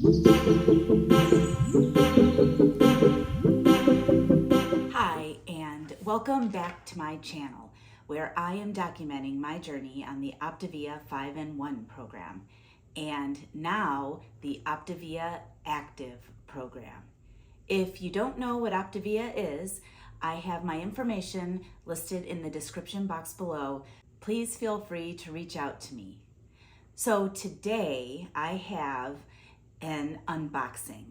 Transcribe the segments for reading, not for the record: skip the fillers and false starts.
Hi, and welcome back to my channel, where I am documenting my journey on the Optivia 5-in-1 program, and now the Optivia Active program. If you don't know what Optavia is, I have my information listed in the description box below. Please feel free to reach out to me. So today I have an unboxing,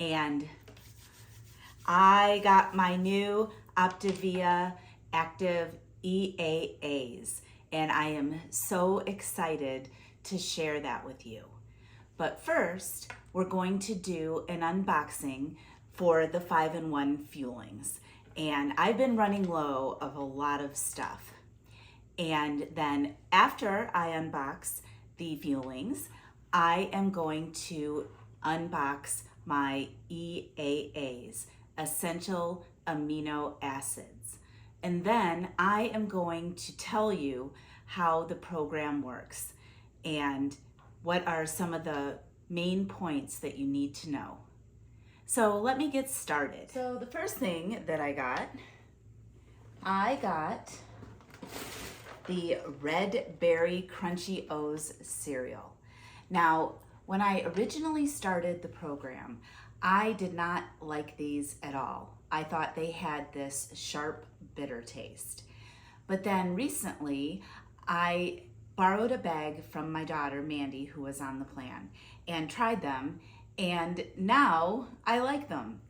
and I got my new Optivia Active EAAs, and I am so excited to share that with you. But first, we're going to do an unboxing for the 5-in-1 Fuelings. And I've been running low of a lot of stuff. And then after I unbox the Fuelings, I am going to unbox my EAAs, essential amino acids. And then I am going to tell you how the program works and what are some of the main points that you need to know. So let me get started. So the first thing that I got the Red Berry Crunchy O's cereal. Now, when I originally started the program, I did not like these at all. I thought they had this sharp, bitter taste. But then recently, I borrowed a bag from my daughter, Mandy, who was on the plan, and tried them, and now I like them.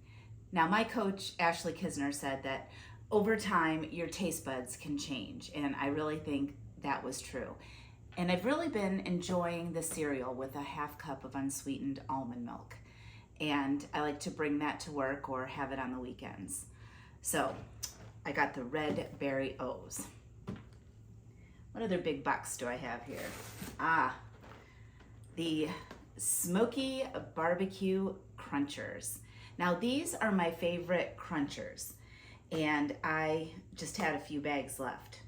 Now, my coach, Ashley Kisner, said that over time, your taste buds can change, and I really think that was true. And I've really been enjoying the cereal with a half cup of unsweetened almond milk. And I like to bring that to work or have it on the weekends. So I got the Red Berry O's. What other big box do I have here? The Smoky Barbecue Crunchers. Now these are my favorite crunchers, and I just had a few bags left.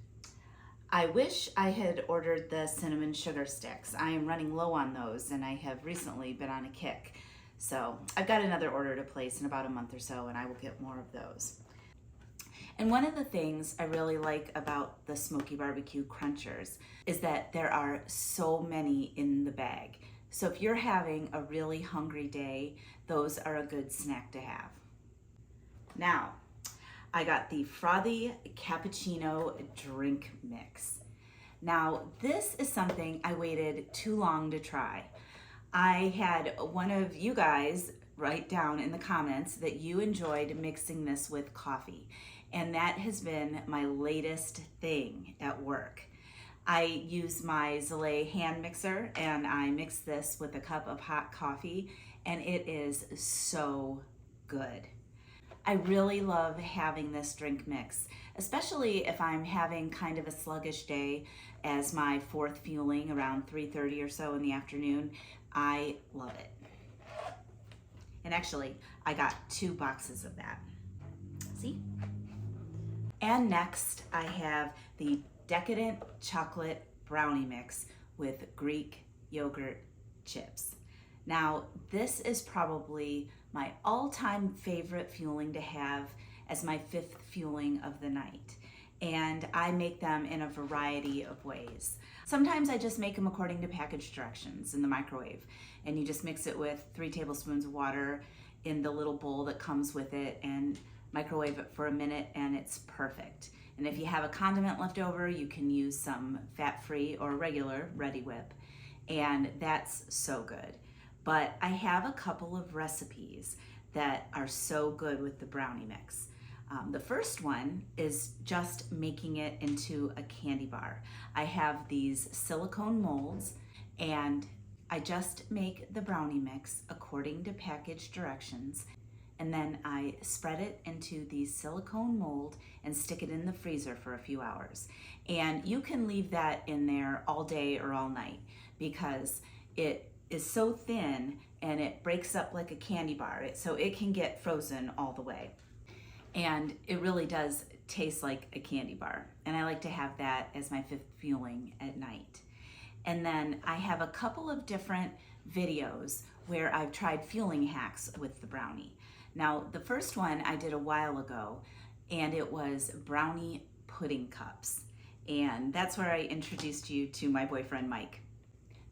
I wish I had ordered the cinnamon sugar sticks. I am running low on those, and I have recently been on a kick. So I've got another order to place in about a month or so, and I will get more of those. And one of the things I really like about the Smoky Barbecue Crunchers is that there are so many in the bag. So if you're having a really hungry day, those are a good snack to have. Now, I got the Frothy Cappuccino Drink Mix. Now, this is something I waited too long to try. I had one of you guys write down in the comments that you enjoyed mixing this with coffee, and that has been my latest thing at work. I use my Zale hand mixer, and I mix this with a cup of hot coffee, and it is so good. I really love having this drink mix, especially if I'm having kind of a sluggish day as my fourth fueling around 3:30 or so in the afternoon. I love it. And actually, I got 2 boxes of that. See? And next, I have the Decadent Chocolate Brownie Mix with Greek yogurt chips. Now, this is probably my all-time favorite fueling to have as my 5th fueling of the night. And I make them in a variety of ways. Sometimes I just make them according to package directions in the microwave. And you just mix it with 3 tablespoons of water in the little bowl that comes with it and microwave it for a minute, and it's perfect. And if you have a condiment left over, you can use some fat-free or regular Reddi-wip, and that's so good. But I have a couple of recipes that are so good with the brownie mix. The first one is just making it into a candy bar. I have these silicone molds, and I just make the brownie mix according to package directions, and then I spread it into the silicone mold and stick it in the freezer for a few hours. And you can leave that in there all day or all night because it is so thin and it breaks up like a candy bar, so it can get frozen all the way. And it really does taste like a candy bar. And I like to have that as my 5th fueling at night. And then I have a couple of different videos where I've tried fueling hacks with the brownie. Now, the first one I did a while ago, and it was brownie pudding cups. And that's where I introduced you to my boyfriend, Mike.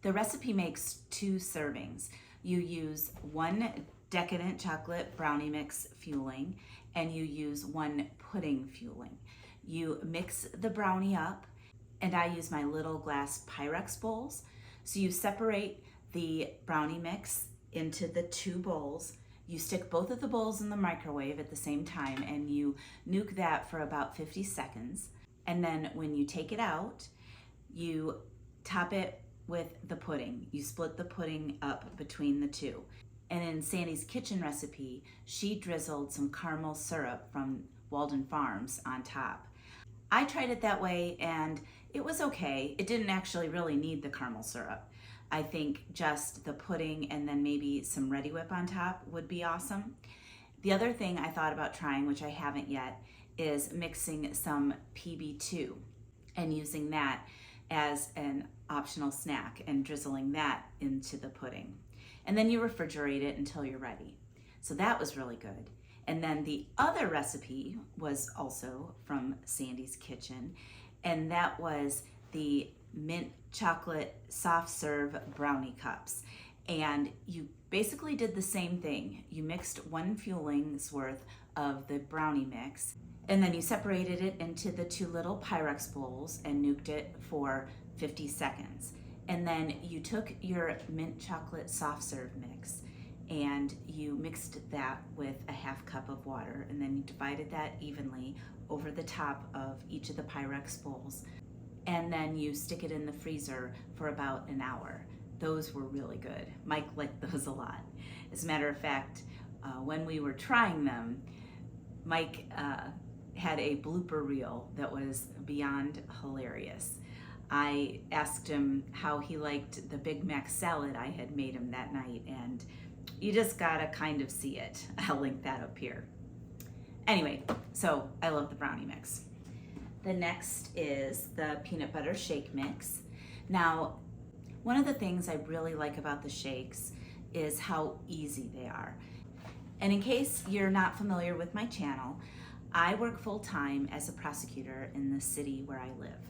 The recipe makes 2 servings. You use 1 decadent chocolate brownie mix fueling, and you use 1 pudding fueling. You mix the brownie up, and I use my little glass Pyrex bowls. So you separate the brownie mix into the 2 bowls. You stick both of the bowls in the microwave at the same time, and you nuke that for about 50 seconds. And then when you take it out, you top it with the pudding. You split the pudding up between the 2. And in Sandy's kitchen recipe, she drizzled some caramel syrup from Walden Farms on top. I tried it that way and it was okay. It didn't actually really need the caramel syrup. I think just the pudding and then maybe some Reddi-wip on top would be awesome. The other thing I thought about trying, which I haven't yet, is mixing some PB2 and using that as an optional snack and drizzling that into the pudding. And then you refrigerate it until you're ready. So that was really good. And then the other recipe was also from Sandy's kitchen, and that was the mint chocolate soft serve brownie cups. And you basically did the same thing. You mixed 1 fueling's worth of the brownie mix, and then you separated it into the 2 little Pyrex bowls and nuked it for 50 seconds. And then you took your mint chocolate soft serve mix and you mixed that with a 1/2 cup of water, and then you divided that evenly over the top of each of the Pyrex bowls. And then you stick it in the freezer for about an hour. Those were really good. Mike liked those a lot. As a matter of fact, when we were trying them, Mike had a blooper reel that was beyond hilarious. I asked him how he liked the Big Mac salad I had made him that night, and you just gotta kind of see it. I'll link that up here. Anyway, so I love the brownie mix. The next is the peanut butter shake mix. Now, one of the things I really like about the shakes is how easy they are. And in case you're not familiar with my channel, I work full-time as a prosecutor in the city where I live.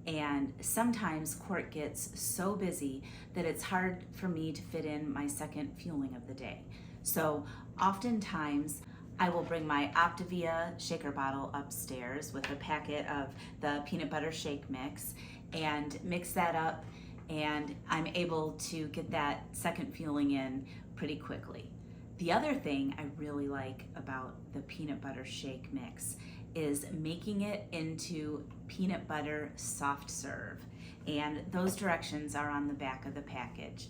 And sometimes court gets so busy that it's hard for me to fit in my second fueling of the day. So oftentimes I will bring my Optavia shaker bottle upstairs with a packet of the peanut butter shake mix and mix that up, and I'm able to get that second fueling in pretty quickly. The other thing I really like about the peanut butter shake mix is making it into peanut butter soft serve, and those directions are on the back of the package.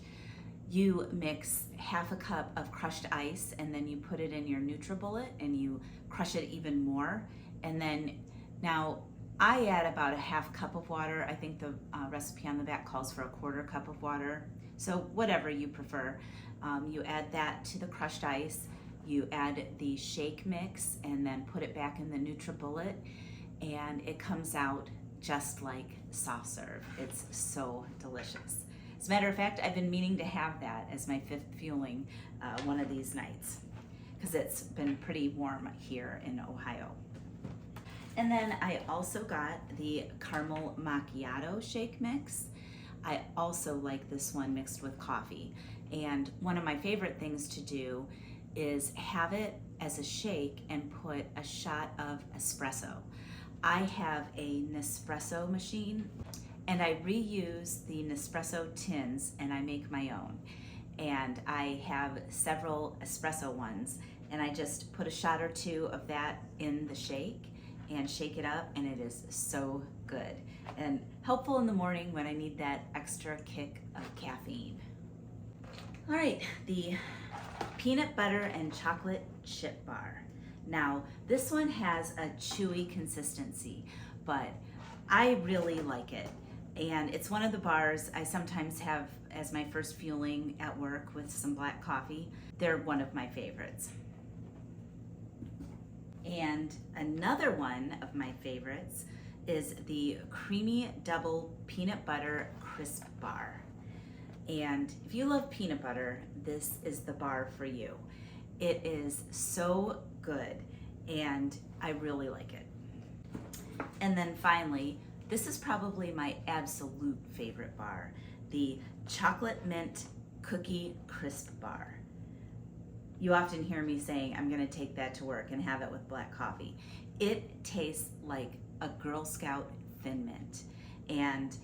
You mix 1/2 cup of crushed ice, and then you put it in your NutriBullet and you crush it even more. And then now I add about a 1/2 cup of water. I think the recipe on the back calls for a 1/4 cup of water. So whatever you prefer. You add that to the crushed ice. You add the shake mix and then put it back in the NutriBullet, and it comes out just like soft serve. It's so delicious. As a matter of fact, I've been meaning to have that as my 5th fueling one of these nights because it's been pretty warm here in Ohio. And then I also got the caramel macchiato shake mix. I also like this one mixed with coffee. And one of my favorite things to do is have it as a shake and put a shot of espresso. I have a Nespresso machine, and I reuse the Nespresso tins and I make my own. And I have several espresso ones, and I just put a shot or 2 of that in the shake and shake it up, and it is so good and helpful in the morning when I need that extra kick of caffeine. All right, the peanut butter and chocolate chip bar. Now, this one has a chewy consistency, but I really like it. And it's one of the bars I sometimes have as my first fueling at work with some black coffee. They're one of my favorites. And another one of my favorites is the Creamy Double Peanut Butter Crisp Bar. And if you love peanut butter, this is the bar for you. It is so good and I really like it. And then finally, this is probably my absolute favorite bar, the Chocolate Mint Cookie Crisp Bar. You often hear me saying I'm gonna take that to work and have it with black coffee. It tastes like a Girl Scout Thin Mint. And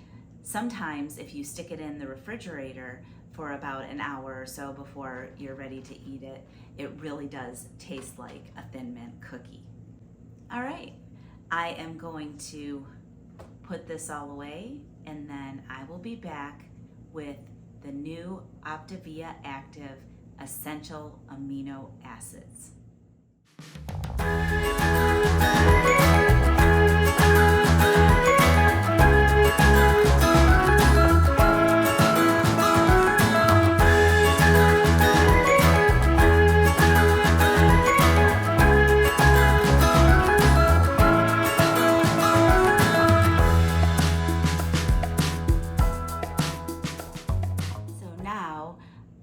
sometimes if you stick it in the refrigerator for about an hour or so before you're ready to eat it, it really does taste like a Thin Mint cookie. All right, I am going to put this all away and then I will be back with the new Optivia Active Essential Amino Acids.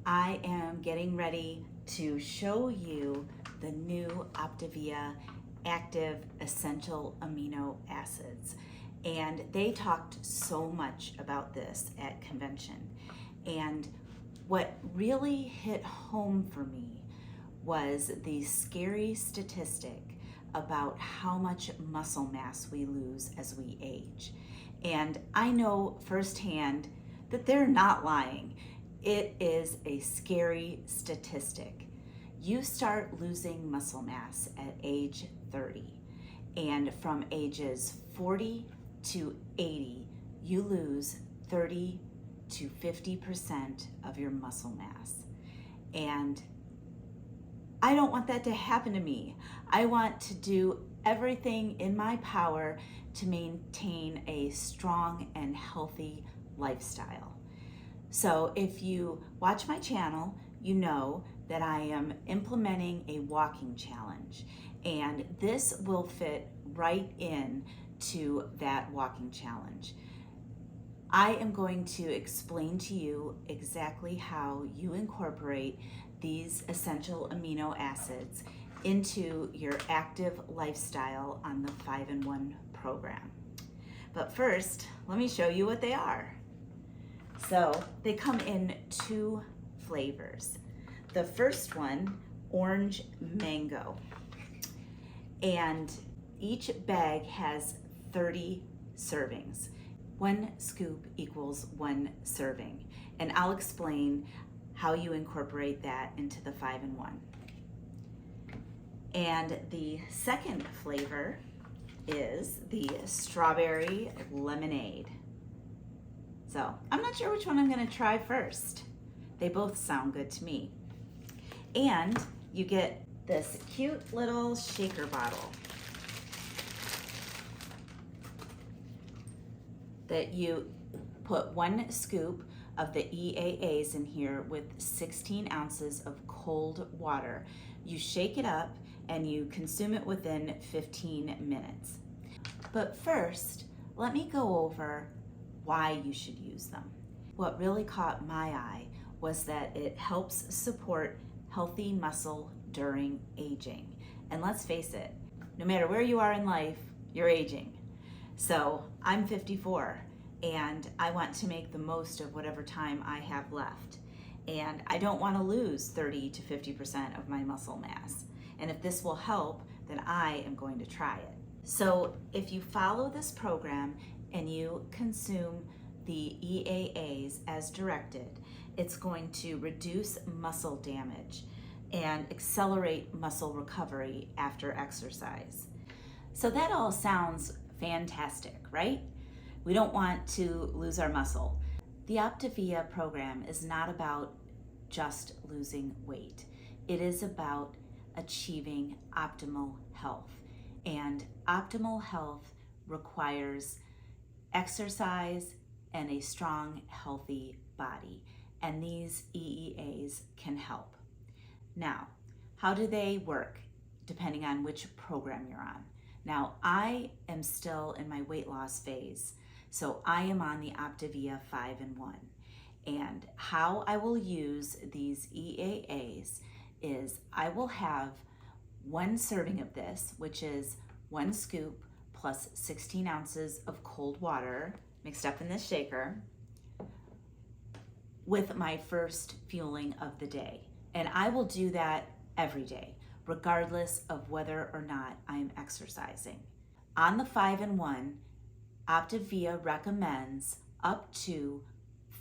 I am getting ready to show you the new Optivia Active Essential Amino Acids. And they talked so much about this at convention. And what really hit home for me was the scary statistic about how much muscle mass we lose as we age. And I know firsthand that they're not lying. It is a scary statistic. You start losing muscle mass at age 30, and from ages 40 to 80, you lose 30 to 50% of your muscle mass. And I don't want that to happen to me. I want to do everything in my power to maintain a strong and healthy lifestyle. So if you watch my channel, you know that I am implementing a walking challenge, and this will fit right in to that walking challenge. I am going to explain to you exactly how you incorporate these essential amino acids into your active lifestyle on the 5-in-1 program. But first, let me show you what they are. So they come in 2 flavors. The first one, orange mango. And each bag has 30 servings. 1 scoop equals 1 serving. And I'll explain how you incorporate that into the 5-in-1. And the second flavor is the strawberry lemonade. So I'm not sure which one I'm gonna try first. They both sound good to me. And you get this cute little shaker bottle that you put 1 scoop of the EAAs in here with 16 ounces of cold water. You shake it up and you consume it within 15 minutes. But first, let me go over why you should use them. What really caught my eye was that it helps support healthy muscle during aging. And let's face it, no matter where you are in life, you're aging. So I'm 54 and I want to make the most of whatever time I have left. And I don't want to lose 30 to 50% of my muscle mass. And if this will help, then I am going to try it. So if you follow this program and you consume the EAAs as directed, it's going to reduce muscle damage and accelerate muscle recovery after exercise. So that all sounds fantastic, right? We don't want to lose our muscle. The Optavia program is not about just losing weight. It is about achieving optimal health. And optimal health requires exercise and a strong, healthy body. And these EEAs can help. Now, how do they work depending on which program you're on? Now, I am still in my weight loss phase, so I am on the Optavia 5-in-1. And how I will use these EAAs is I will have one serving of this, which is 1 scoop plus 16 ounces of cold water mixed up in this shaker with my first fueling of the day. And I will do that every day, regardless of whether or not I am exercising. On the 5-in-1, Optavia recommends up to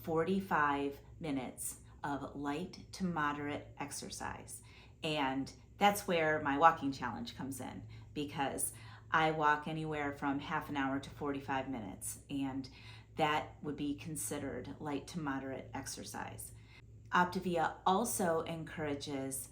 45 minutes of light to moderate exercise. And that's where my walking challenge comes in, because I walk anywhere from half an hour to 45 minutes, and that would be considered light to moderate exercise. Optavia also encourages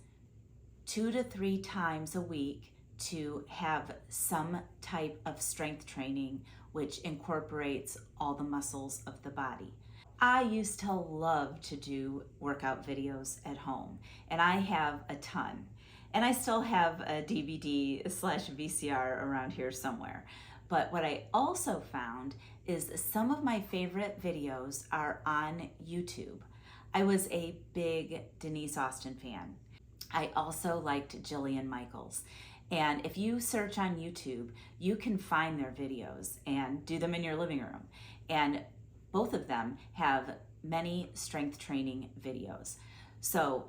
2 to 3 times a week to have some type of strength training which incorporates all the muscles of the body. I used to love to do workout videos at home, and I have a ton. And I still have a DVD/VCR around here somewhere. But what I also found is some of my favorite videos are on YouTube. I was a big Denise Austin fan. I also liked Jillian Michaels. And if you search on YouTube, you can find their videos and do them in your living room. And both of them have many strength training videos. So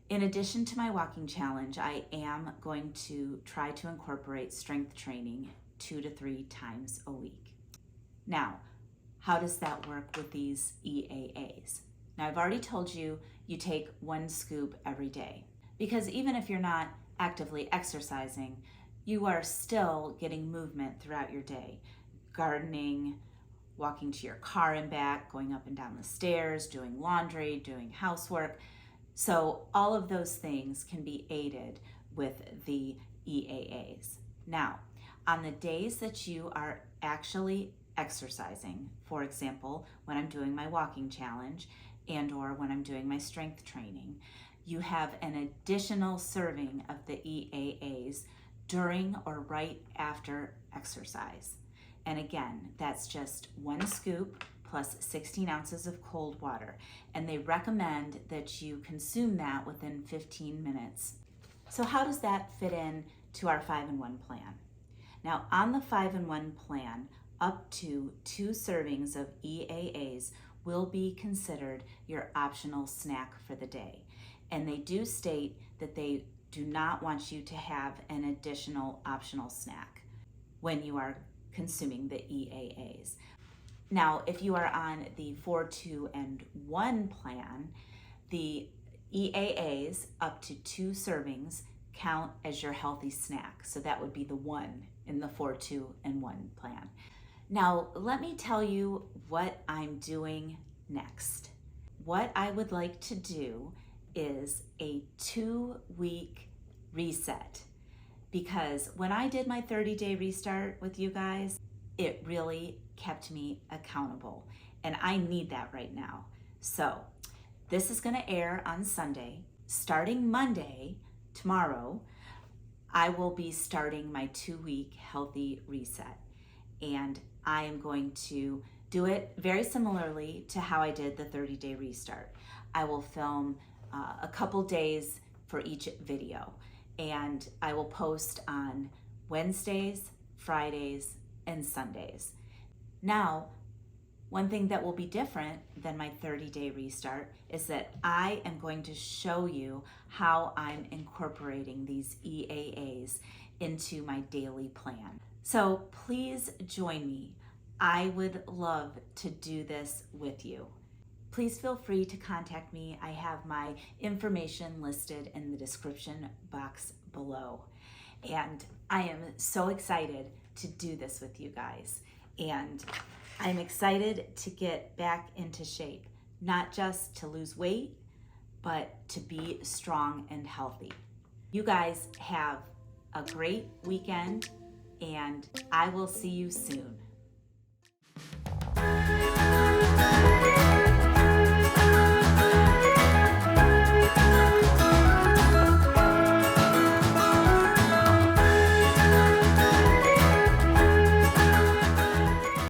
in addition to my walking challenge, I am going to try to incorporate strength training 2 to 3 times a week. Now, how does that work with these EAAs? Now, I've already told you, you take 1 scoop every day, because even if you're not actively exercising, you are still getting movement throughout your day. Gardening, walking to your car and back, going up and down the stairs, doing laundry, doing housework. So all of those things can be aided with the EAAs. Now, on the days that you are actually exercising, for example, when I'm doing my walking challenge and or when I'm doing my strength training, you have an additional serving of the EAAs during or right after exercise. And again, that's just 1 scoop plus 16 ounces of cold water. And they recommend that you consume that within 15 minutes. So how does that fit in to our 5-in-1 plan? Now, on the 5-in-1 plan, up to 2 servings of EAAs will be considered your optional snack for the day. And they do state that they do not want you to have an additional optional snack when you are consuming the EAAs. Now, if you are on the 4-2-1 plan, the EAAs up to 2 servings count as your healthy snack. So that would be the 1 in the 4-2-1 plan. Now, let me tell you what I'm doing next. What I would like to do is a 2-week reset, because when I did my 30-day restart with you guys, it really kept me accountable, and I need that right now. So this is going to air on Sunday. Starting Monday, tomorrow, I will be starting my 2-week healthy reset, and I am going to do it very similarly to how I did the 30-day restart. I will film a couple days for each video, and I will post on Wednesdays, Fridays, and Sundays. Now, one thing that will be different than my 30-day restart is that I am going to show you how I'm incorporating these EAAs into my daily plan. So please join me. I would love to do this with you. Please feel free to contact me. I have my information listed in the description box below. And I am so excited to do this with you guys. And I'm excited to get back into shape, not just to lose weight, but to be strong and healthy. You guys have a great weekend, and I will see you soon.